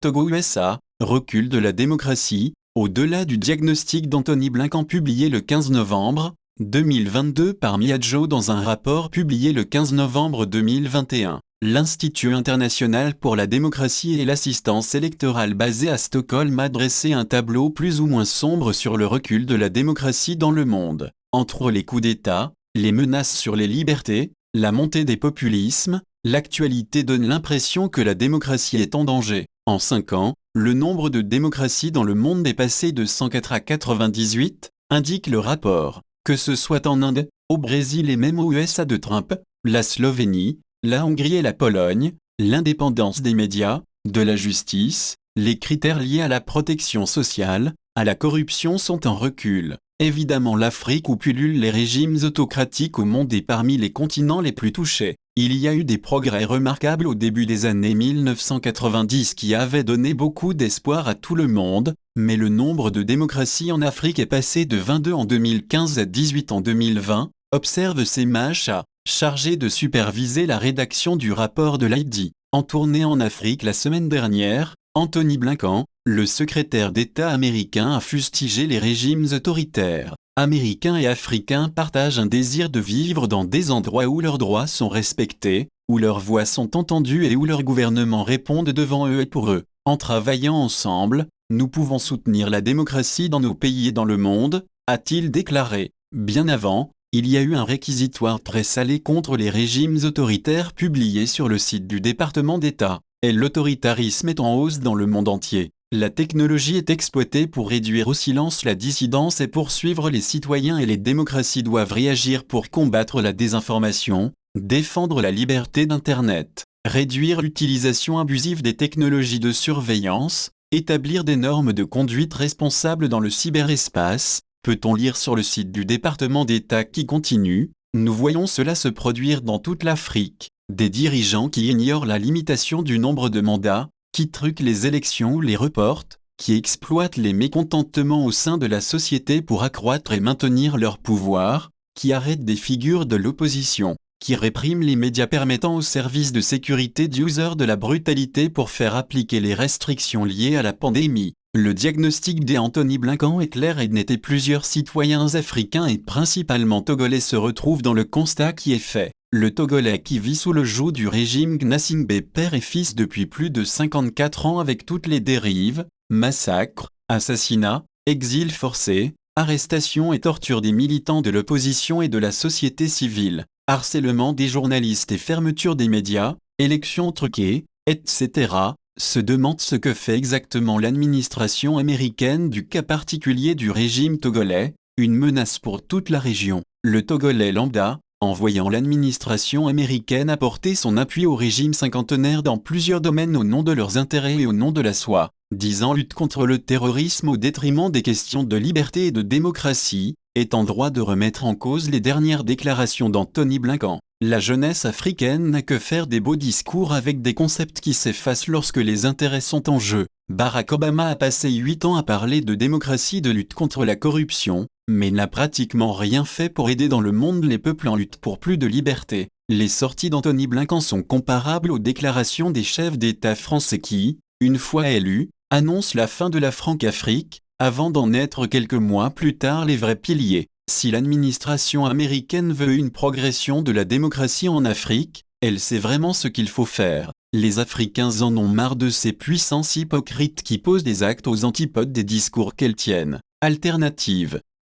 Togo-USA, recul de la démocratie, au-delà du diagnostic d'Antony Blinken publié le 15 novembre 2022 par Miaggio dans un rapport publié le 15 novembre 2021. L'Institut international pour la démocratie et l'assistance électorale basé à Stockholm a dressé un tableau plus ou moins sombre sur le recul de la démocratie dans le monde. Entre les coups d'État, les menaces sur les libertés, la montée des populismes, l'actualité donne l'impression que la démocratie est en danger. En 5 ans, le nombre de démocraties dans le monde est passé de 104 à 98, indique le rapport. Que ce soit en Inde, au Brésil et même aux USA de Trump, la Slovénie, la Hongrie et la Pologne, l'indépendance des médias, de la justice, les critères liés à la protection sociale, à la corruption sont en recul. Évidemment l'Afrique où pullulent les régimes autocratiques au monde est parmi les continents les plus touchés. Il y a eu des progrès remarquables au début des années 1990 qui avaient donné beaucoup d'espoir à tout le monde, mais le nombre de démocraties en Afrique est passé de 22 en 2015 à 18 en 2020, observe Semacha, chargé de superviser la rédaction du rapport de l'ID. En tournée en Afrique la semaine dernière, Antony Blinken, le secrétaire d'État américain, a fustigé les régimes autoritaires. Américains et Africains partagent un désir de vivre dans des endroits où leurs droits sont respectés, où leurs voix sont entendues et où leurs gouvernements répondent devant eux et pour eux. En travaillant ensemble, nous pouvons soutenir la démocratie dans nos pays et dans le monde, a-t-il déclaré. Bien avant, il y a eu un réquisitoire très salé contre les régimes autoritaires publié sur le site du département d'État. Et l'autoritarisme est en hausse dans le monde entier. La technologie est exploitée pour réduire au silence la dissidence et poursuivre les citoyens et les démocraties doivent réagir pour combattre la désinformation, défendre la liberté d'Internet, réduire l'utilisation abusive des technologies de surveillance, établir des normes de conduite responsables dans le cyberespace, peut-on lire sur le site du département d'État qui continue. Nous voyons cela se produire dans toute l'Afrique. Des dirigeants qui ignorent la limitation du nombre de mandats, qui truquent les élections ou les reportent, qui exploitent les mécontentements au sein de la société pour accroître et maintenir leur pouvoir, qui arrêtent des figures de l'opposition, qui répriment les médias permettant aux services de sécurité d'user de la brutalité pour faire appliquer les restrictions liées à la pandémie. Le diagnostic d'Antony Blinken est clair et net et plusieurs citoyens africains et principalement togolais se retrouvent dans le constat qui est fait. Le Togolais qui vit sous le joug du régime Gnassingbé père et fils depuis plus de 54 ans avec toutes les dérives, massacres, assassinats, exil forcé, arrestations et torture des militants de l'opposition et de la société civile, harcèlement des journalistes et fermeture des médias, élections truquées, etc., se demande ce que fait exactement l'administration américaine du cas particulier du régime togolais, une menace pour toute la région. Le Togolais lambda, en voyant l'administration américaine apporter son appui au régime cinquantenaire dans plusieurs domaines au nom de leurs intérêts et au nom de la soi-disant lutte contre le terrorisme au détriment des questions de liberté et de démocratie, est en droit de remettre en cause les dernières déclarations d'Antony Blinken. La jeunesse africaine n'a que faire des beaux discours avec des concepts qui s'effacent lorsque les intérêts sont en jeu. Barack Obama a passé 8 ans à parler de démocratie, de lutte contre la corruption, mais n'a pratiquement rien fait pour aider dans le monde les peuples en lutte pour plus de liberté. Les sorties d'Antony Blinken sont comparables aux déclarations des chefs d'État français qui, une fois élus, annoncent la fin de la Franc-Afrique, avant d'en être quelques mois plus tard les vrais piliers. Si l'administration américaine veut une progression de la démocratie en Afrique, elle sait vraiment ce qu'il faut faire. Les Africains en ont marre de ces puissances hypocrites qui posent des actes aux antipodes des discours qu'elles tiennent. Alternative.